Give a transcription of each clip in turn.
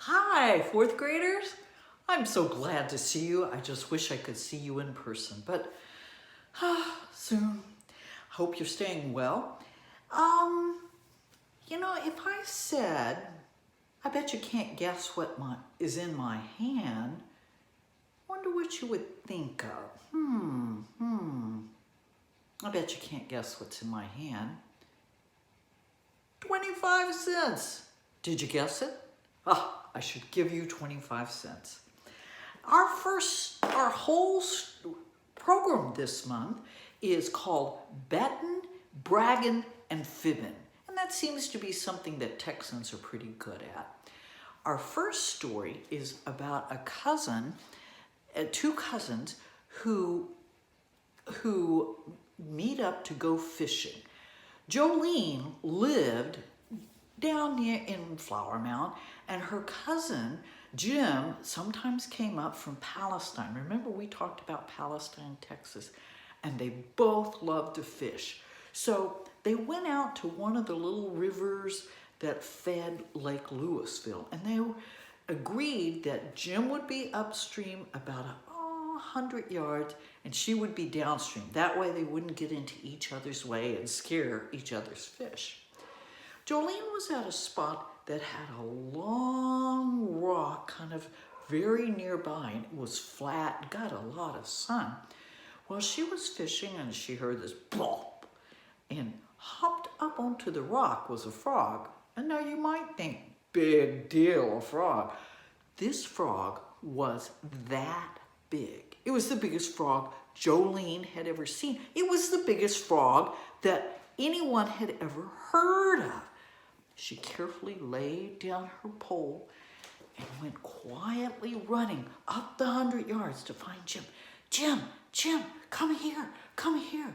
Hi, fourth graders. I'm so glad to see you. I just wish I could see you in person, but soon. Hope you're staying well. If I said, I bet you can't guess what is in my hand, wonder what you would think of. I bet you can't guess what's in my hand. 25 cents. Did you guess it? I should give you 25 cents. Our whole program this month is called Bettin', Braggin', and Fibbin'. And that seems to be something that Texans are pretty good at. Our first story is about two cousins who meet up to go fishing. Jolene lived down near in Flower Mound, and her cousin Jim sometimes came up from Palestine. Remember, we talked about Palestine, Texas, and they both loved to fish. So they went out to one of the little rivers that fed Lake Louisville, and they agreed that Jim would be upstream about 100 yards, and she would be downstream. That way they wouldn't get into each other's way and scare each other's fish. Jolene was at a spot that had a long rock kind of very nearby, and it was flat, got a lot of sun. Well, she was fishing and she heard this plop, and hopped up onto the rock was a frog. And now you might think, big deal, a frog. This frog was that big. It was the biggest frog Jolene had ever seen. It was the biggest frog that anyone had ever heard of. She carefully laid down her pole and went quietly running up the 100 yards to find Jim. Jim, come here, come here.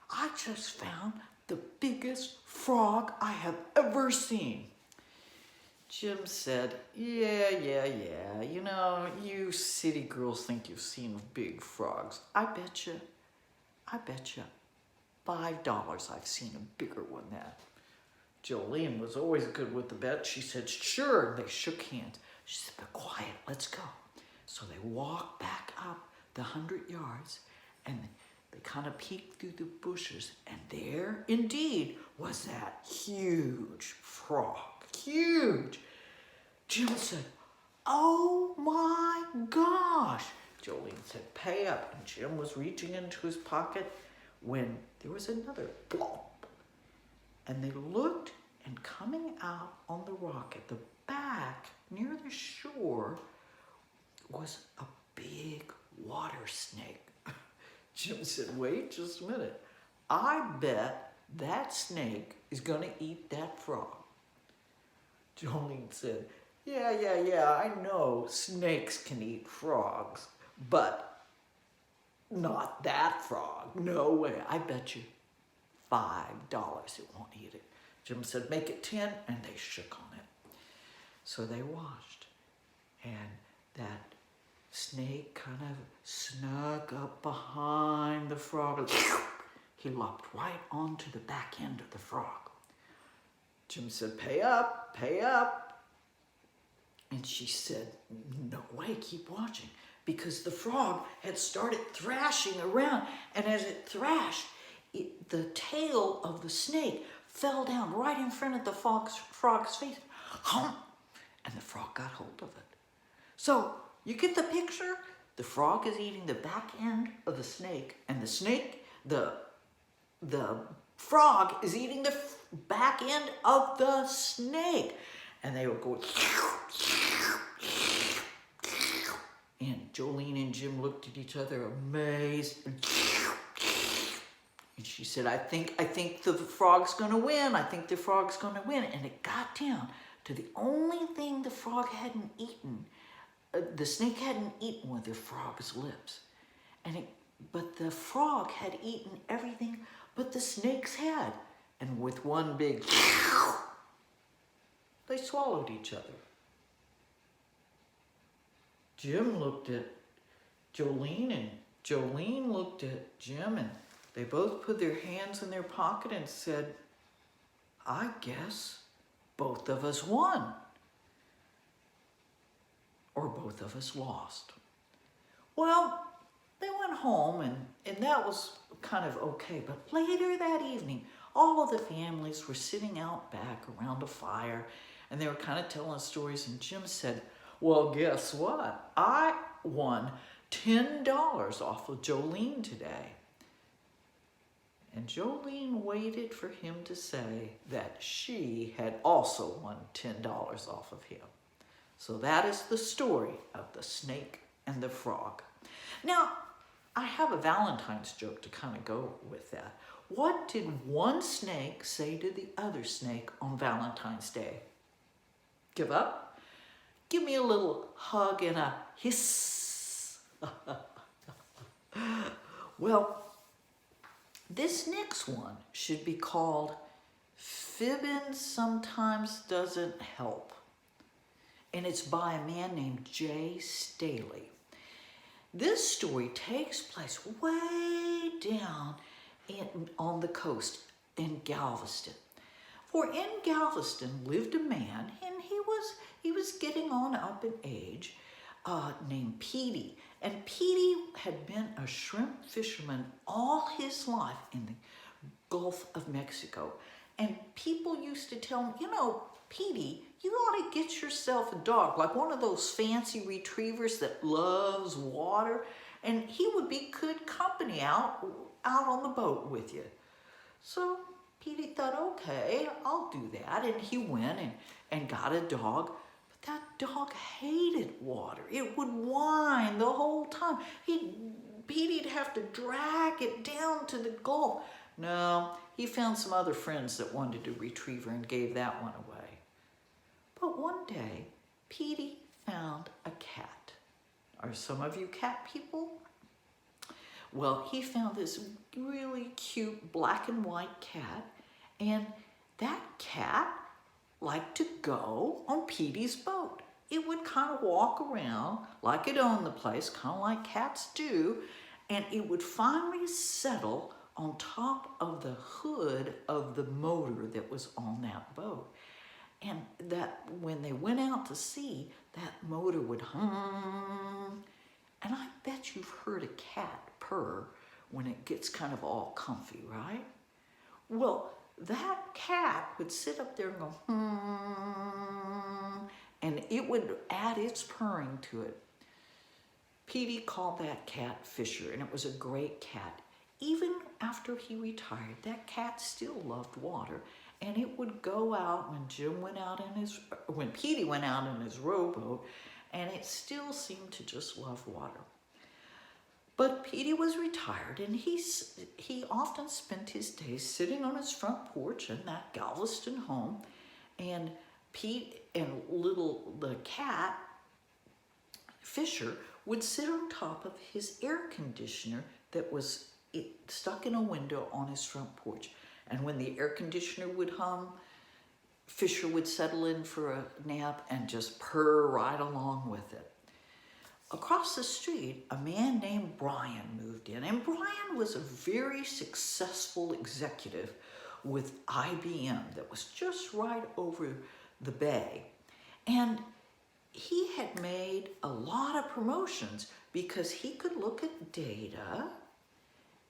I just found the biggest frog I have ever seen. Jim said, yeah. You know, you city girls think you've seen big frogs. I bet you $5 I've seen a bigger one than that. Jolene was always good with the bet. She said, sure. And they shook hands. She said, but quiet, let's go. So they walked back up the 100 yards, and they kind of peeked through the bushes, and there indeed was that huge frog. Huge. Jim said, oh my gosh. Jolene said, pay up. And Jim was reaching into his pocket when there was another plop. And they looked, and coming out on the rock at the back near the shore was a big water snake. Jim said, wait just a minute. I bet that snake is going to eat that frog. Jolene said, yeah, I know snakes can eat frogs, but not that frog. No way. I bet you $5 it won't eat it. Jim said, make it 10, and they shook on it. So they watched, and that snake kind of snuck up behind the frog. He lopped right onto the back end of the frog. Jim said, pay up. And she said, no way, keep watching. Because the frog had started thrashing around, and as it thrashed, the tail of the snake fell down right in front of the frog's face. And the frog got hold of it. So you get the picture? The frog is eating the back end of the snake, and the frog is eating the back end of the snake. And they were going, and Jolene and Jim looked at each other amazed. And she said, I think the frog's going to win. I think the frog's going to win. And it got down to the only thing the frog hadn't eaten. The snake hadn't eaten with the frog's lips. But the frog had eaten everything but the snake's head. And with one big, they swallowed each other. Jim looked at Jolene, and Jolene looked at Jim, and they both put their hands in their pocket and said, I guess both of us won. both of us lost. Well, they went home and that was kind of okay. But later that evening, all of the families were sitting out back around a fire and they were kind of telling stories. And Jim said, well, guess what? I won $10 off of Jolene today. And Jolene waited for him to say that she had also won $10 off of him. So that is the story of the snake and the frog. Now, I have a Valentine's joke to kind of go with that. What did one snake say to the other snake on Valentine's Day? Give up? Give me a little hug and a hiss. Well, this next one should be called Fibbin Sometimes Doesn't Help. And it's by a man named J. Staley. This story takes place way down on the coast in Galveston. For in Galveston lived a man, and he was getting on up in age, named Petey. And Petey had been a shrimp fisherman all his life in the Gulf of Mexico. And people used to tell him, you know, Petey, you ought to get yourself a dog, like one of those fancy retrievers that loves water, and he would be good company out on the boat with you. So Petey thought, okay, I'll do that. And he went and got a dog. But that dog hated water. It would whine the whole time. Petey'd have to drag it down to the Gulf. No, he found some other friends that wanted a retriever and gave that one away. But one day, Petey found a cat. Are some of you cat people? Well, he found this really cute black and white cat, and that cat liked to go on Petey's boat. It would kind of walk around like it owned the place, kind of like cats do, and it would finally settle on top of the hood of the motor that was on that boat. And that when they went out to sea, that motor would hum. And I bet you've heard a cat purr when it gets kind of all comfy, right? Well, that cat would sit up there and go, and it would add its purring to it. Petey called that cat Fisher, and it was a great cat. Even after he retired, that cat still loved water. And it would go out when Petey went out in his rowboat, and it still seemed to just love water. But Petey was retired, and he often spent his days sitting on his front porch in that Galveston home, and the cat, Fisher, would sit on top of his air conditioner that was stuck in a window on his front porch. And when the air conditioner would hum, Fisher would settle in for a nap and just purr right along with it. Across the street, a man named Brian moved in, and Brian was a very successful executive with IBM that was just right over the bay. And he had made a lot of promotions because he could look at data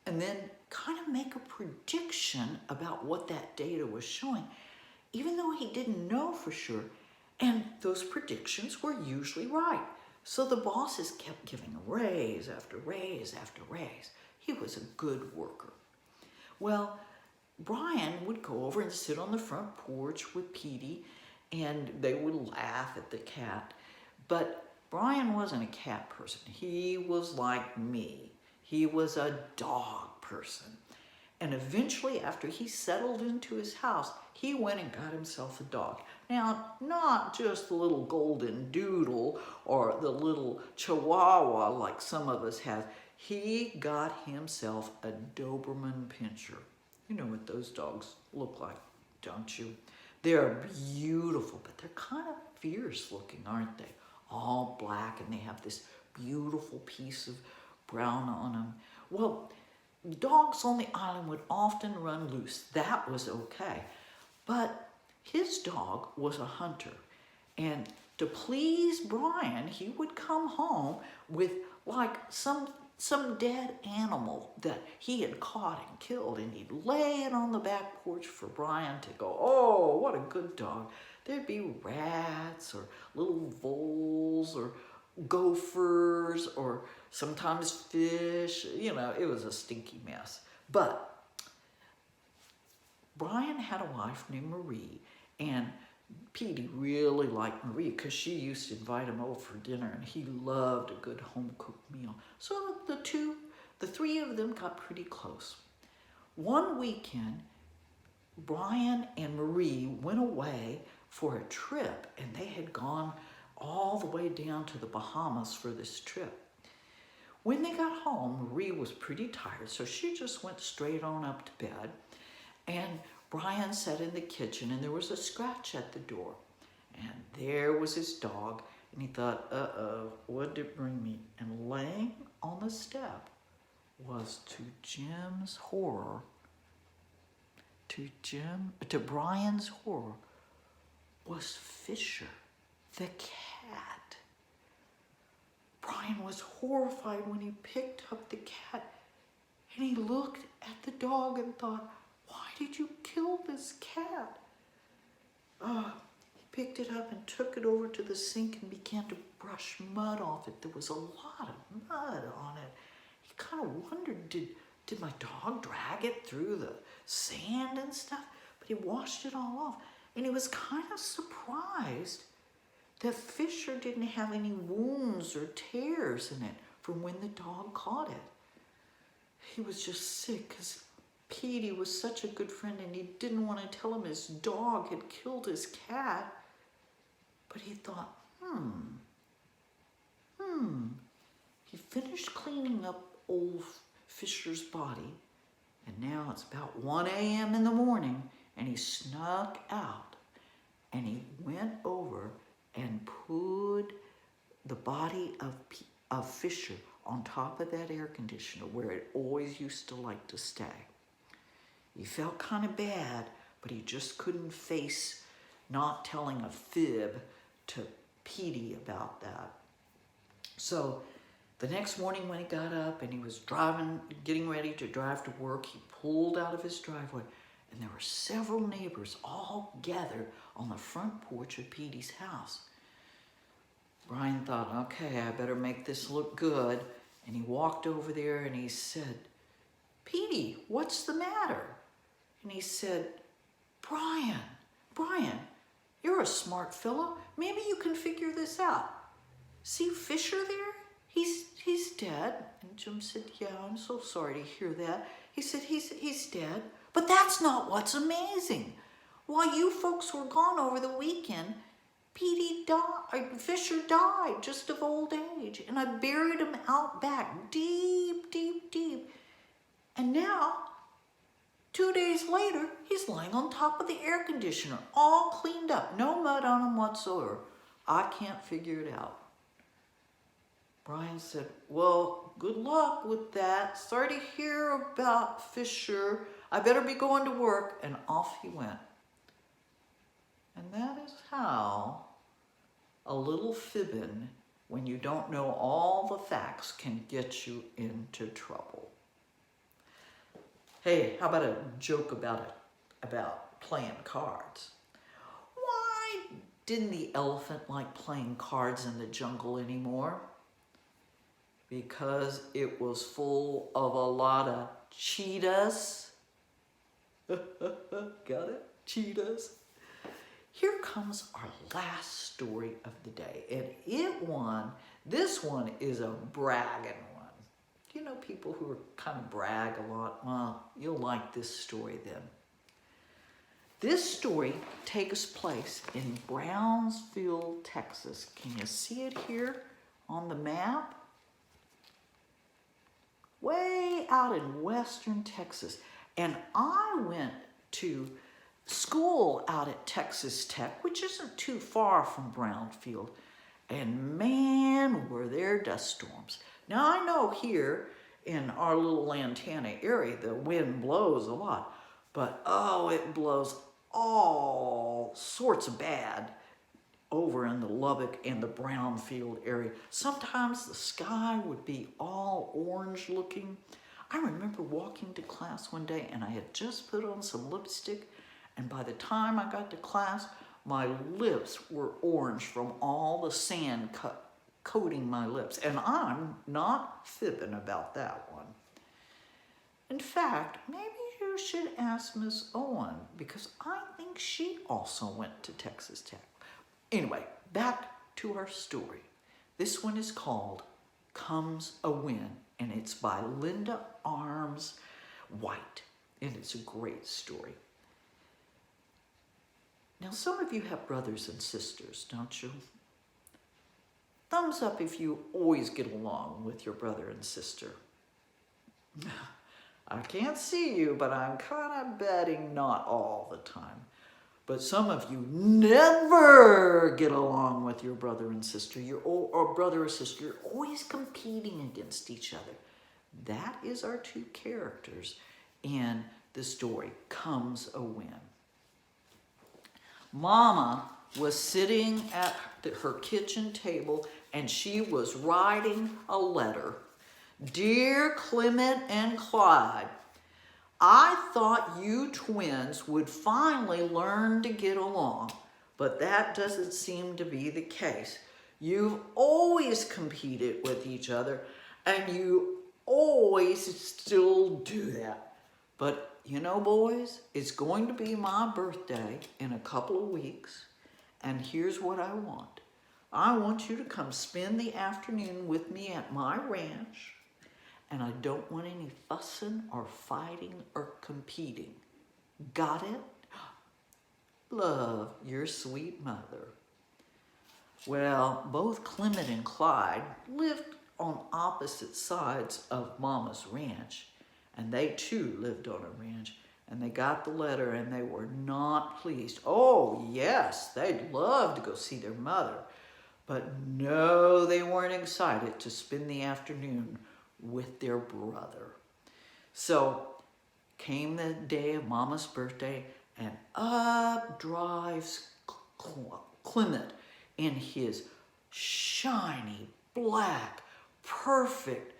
and then kind of make a prediction about what that data was showing, even though he didn't know for sure. And those predictions were usually right. So the bosses kept giving a raise after raise after raise. He was a good worker. Well, Brian would go over and sit on the front porch with Petey, and they would laugh at the cat. But Brian wasn't a cat person. He was like me. He was a dog person. And eventually, after he settled into his house, he went and got himself a dog. Now, not just the little golden doodle or the little chihuahua like some of us have. He got himself a Doberman Pinscher. You know what those dogs look like, don't you? They're beautiful, but they're kind of fierce looking, aren't they? All black, and they have this beautiful piece of brown on them. Well, dogs on the island would often run loose. That was okay. But his dog was a hunter, and To please Brian, he would come home with like some dead animal that he had caught and killed, and he'd lay it on the back porch for Brian to go, oh, what a good dog. There'd be rats or little voles or gophers or sometimes fish. You know, it was a stinky mess. But Brian had a wife named Marie, and Petey really liked Marie because she used to invite him over for dinner, and he loved a good home-cooked meal. So the three of them got pretty close. One weekend, Brian and Marie went away for a trip, and they had gone all the way down to the Bahamas for this trip. When they got home, Marie was pretty tired, so she just went straight on up to bed, and Brian sat in the kitchen, and there was a scratch at the door, and there was his dog, and he thought, uh-oh, what did it bring me? And laying on the step was, to Jim's horror, to Brian's horror, was Fisher, the cat. Brian was horrified when he picked up the cat, and he looked at the dog and thought, why did you kill this cat? He picked it up and took it over to the sink and began to brush mud off it. There was a lot of mud on it. He kind of wondered, did my dog drag it through the sand and stuff? But he washed it all off. And he was kind of surprised that Fisher didn't have any wounds or tears in it from when the dog caught it. He was just sick because Petey was such a good friend, and he didn't want to tell him his dog had killed his cat. But he thought, He finished cleaning up old Fisher's body, and now it's about 1 a.m. in the morning, and he snuck out, and he went over and put the body of Fisher on top of that air conditioner where it always used to like to stay. He felt kind of bad, but he just couldn't face not telling a fib to Petey about that. So the next morning when he got up and he was getting ready to drive to work, he pulled out of his driveway, and there were several neighbors all gathered on the front porch of Petey's house. Brian thought, okay, I better make this look good. And he walked over there and he said, Petey, what's the matter? And he said, Brian, you're a smart fellow. Maybe you can figure this out. See Fisher there? He's dead. And Jim said, yeah, I'm so sorry to hear that. He said, he's dead. But that's not what's amazing. While you folks were gone over the weekend, Fisher died just of old age. And I buried him out back, deep, deep, deep. And now, 2 days later, he's lying on top of the air conditioner, all cleaned up, no mud on him whatsoever. I can't figure it out. Brian said, well, good luck with that. Sorry to hear about Fisher. I better be going to work. And off he went. And that is how a little fibbin, when you don't know all the facts, can get you into trouble. Hey, how about a joke about playing cards? Why didn't the elephant like playing cards in the jungle anymore? Because it was full of a lot of cheetahs. Got it? Cheetahs. Here comes our last story of the day, and this one is a bragging one. You know, people who kind of brag a lot, well, you'll like this story then. This story takes place in Brownsville, Texas. Can you see it here on the map? Way out in western Texas. And I went to school out at Texas Tech, which isn't too far from Brownsville, and man, were there dust storms. Now I know here in our little Lantana area, the wind blows a lot, but oh, it blows all sorts of bad over in the Lubbock and the Brownfield area. Sometimes the sky would be all orange looking. I remember walking to class one day and I had just put on some lipstick, and by the time I got to class, my lips were orange from all the sand coating my lips. And I'm not fibbing about that one. In fact, maybe you should ask Miss Owen, because I think she also went to Texas Tech. Anyway, back to our story. This one is called Comes a Win, and it's by Linda Arms White, and it's a great story. Now, some of you have brothers and sisters, don't you? Thumbs up if you always get along with your brother and sister. I can't see you, but I'm kind of betting not all the time. But some of you never get along with your brother and sister. Or brother or sister, you're always competing against each other. That is our two characters in the story, Comes a Win. Mama was sitting at her kitchen table and she was writing a letter. Dear Clement and Clyde, I thought you twins would finally learn to get along, but that doesn't seem to be the case. You've always competed with each other, and you always still do that. But you know, boys, it's going to be my birthday in a couple of weeks, and here's what I want. I want you to come spend the afternoon with me at my ranch. And I don't want any fussing or fighting or competing. Got it? Love, your sweet mother. Well, both Clement and Clyde lived on opposite sides of Mama's ranch, and they too lived on a ranch, and they got the letter and they were not pleased. Oh, yes, they'd love to go see their mother, but no, they weren't excited to spend the afternoon with their brother. So came the day of Mama's birthday, and up drives Clement in his shiny, black, perfect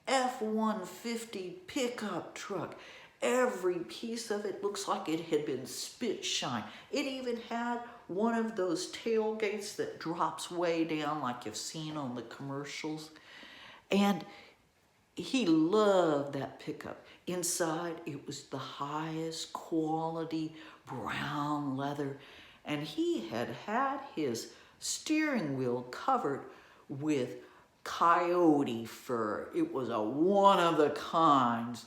F-150 pickup truck. Every piece of it looks like it had been spit shine. It even had one of those tailgates that drops way down like you've seen on the commercials. And he loved that pickup. Inside, it was the highest quality brown leather, and he had had his steering wheel covered with coyote fur. It was a one-of-the-kind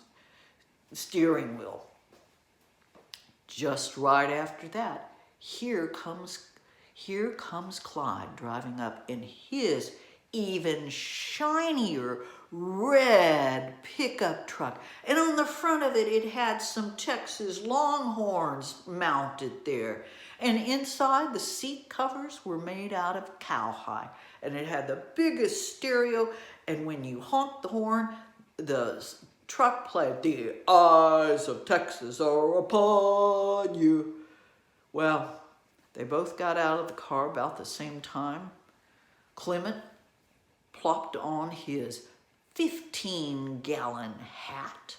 steering wheel. Just right after that, here comes Clyde driving up in his even shinier red pickup truck. And on the front of it, it had some Texas Longhorns mounted there. And inside, the seat covers were made out of cowhide. And it had the biggest stereo. And when you honked the horn, the truck played, "The eyes of Texas are upon you." Well, they both got out of the car about the same time. Clement plopped on his 15-gallon hat,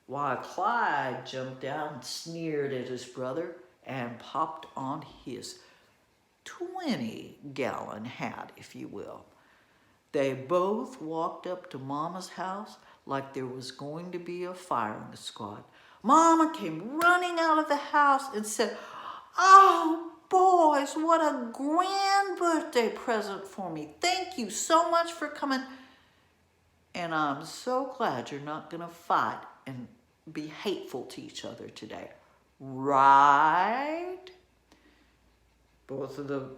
while Clyde jumped out and sneered at his brother and popped on his 20-gallon hat, if you will. They both walked up to Mama's house like there was going to be a firing squad. Mama came running out of the house and said, "Oh, boys, what a grand birthday present for me. Thank you so much for coming. And I'm so glad you're not going to fight and be hateful to each other today. Right?" Both of the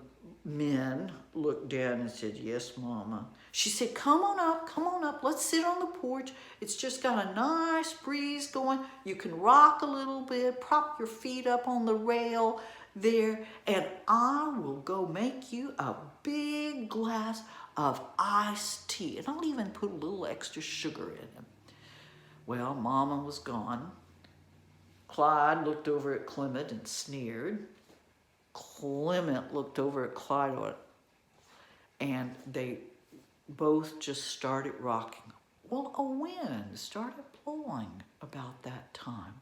men looked down and said, "Yes, Mama." She said, come on up. Let's sit on the porch. It's just got a nice breeze going. You can rock a little bit, prop your feet up on the rail there, and I will go make you a big glass of iced tea. And I'll even put a little extra sugar in it." Well, Mama was gone. Clyde looked over at Clement and sneered. Clement looked over at Clyde, and they both just started rocking. Well, a wind started blowing about that time.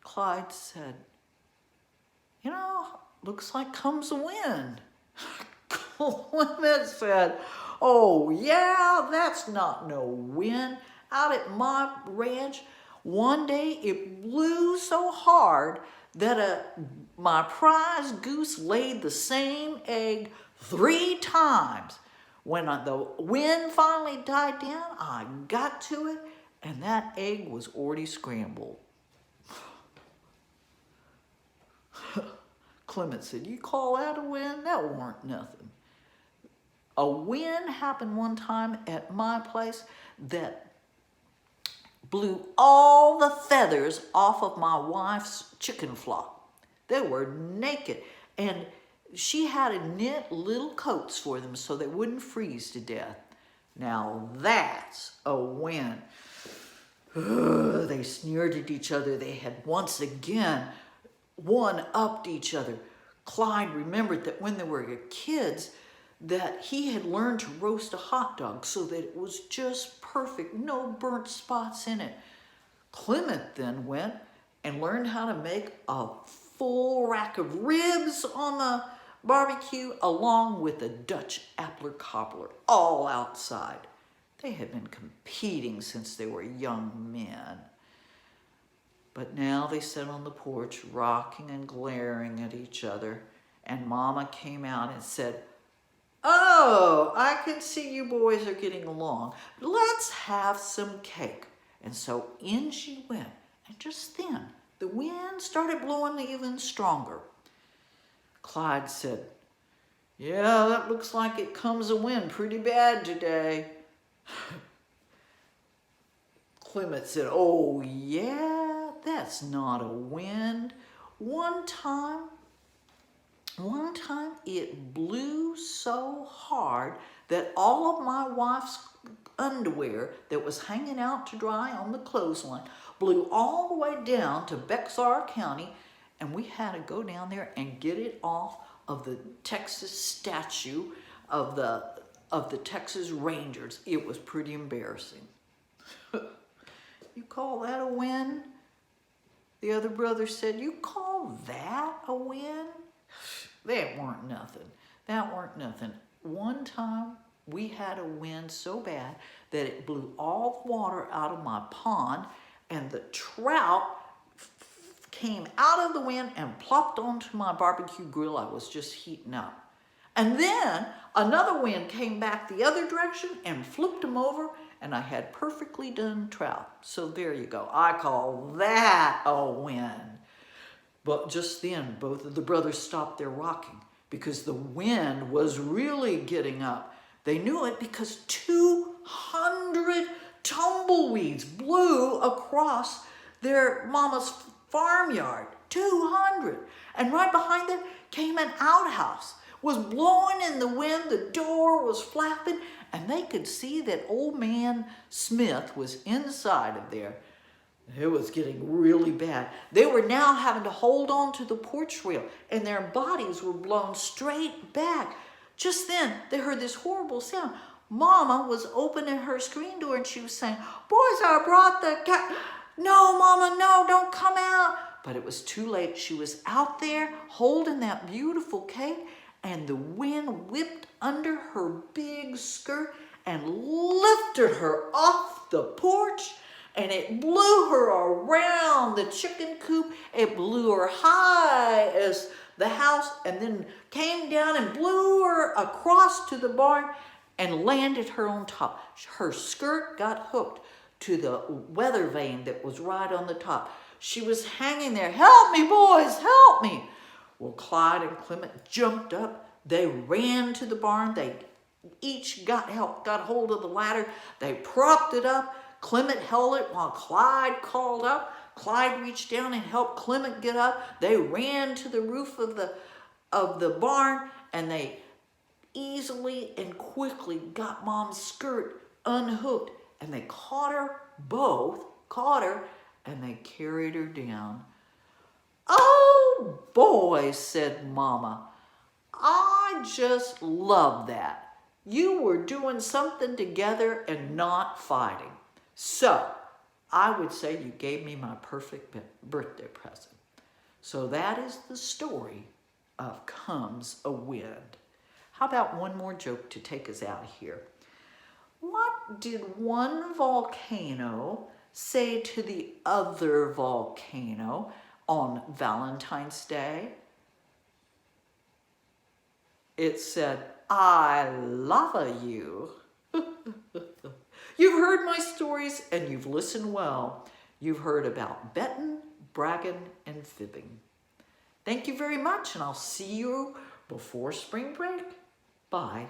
Clyde said, "You know, looks like comes a wind." Clement said, "Oh yeah, that's not no wind. Out at my ranch, one day it blew so hard that my prize goose laid the same egg 3 times. When the wind finally died down, I got to it, and that egg was already scrambled." Clement said, "You call that a wind? That weren't nothing." A wind happened one time at my place that blew all the feathers off of my wife's chicken flock. They were naked, and she had to knit little coats for them so they wouldn't freeze to death. Now that's a wind. They sneered at each other. They had once again one-upped each other. Clyde remembered that when they were kids, that he had learned to roast a hot dog so that it was just perfect, no burnt spots in it. Clement then went and learned how to make a full rack of ribs on the barbecue along with a Dutch apple cobbler, all outside. They had been competing since they were young men. But now they sat on the porch, rocking and glaring at each other, and Mama came out and said, "Oh, I can see you boys are getting along. Let's have some cake." And so in she went, and just then the wind started blowing even stronger. Clyde said, "Yeah, that looks like it comes a wind pretty bad today." Clement said, "Oh yeah, that's not a wind. One time it blew so hard that all of my wife's underwear that was hanging out to dry on the clothesline blew all the way down to Bexar County, and we had to go down there and get it off of the Texas statue of the Texas Rangers. It was pretty embarrassing." "You call that a win?" The other brother said, "You call that a win?" That weren't nothing. That weren't nothing. One time we had a wind so bad that it blew all the water out of my pond, and the trout came out of the wind and plopped onto my barbecue grill I was just heating up. And then another wind came back the other direction and flipped them over, and I had perfectly done trout. So there you go. I call that a wind. But just then, both of the brothers stopped their rocking because the wind was really getting up. They knew it because 200 tumbleweeds blew across their mama's farmyard. 200. And right behind them came an outhouse. Was blowing in the wind, the door was flapping, and they could see that old man Smith was inside of there. It was getting really bad. They were now having to hold on to the porch rail, and their bodies were blown straight back. Just then, they heard this horrible sound. Mama was opening her screen door, and she was saying, "Boys, I brought the cat." "No, Mama, no, don't come out." But it was too late. She was out there holding that beautiful cake, and the wind whipped under her big skirt and lifted her off the porch. And it blew her around the chicken coop. It blew her high as the house, and then came down and blew her across to the barn and landed her on top. Her skirt got hooked to the weather vane that was right on the top. She was hanging there. "Help me, boys, help me." Well, Clyde and Clement jumped up. They ran to the barn. They each got hold of the ladder. They propped it up. Clement held it while Clyde called up. Clyde reached down and helped Clement get up. They ran to the roof of the barn, and they easily and quickly got Mom's skirt unhooked, and they both caught her, and they carried her down. "Oh, Oh boy, said Mama. I just love that. You were doing something together and not fighting. So, I would say you gave me my perfect birthday present. So that is the story of Comes a Wind. How about one more joke to take us out of here? What did one volcano say to the other volcano on Valentine's Day? It said, I love you. You've heard my stories and you've listened well. You've heard about betting, bragging, and fibbing. Thank you very much, and I'll see you before spring break. Bye.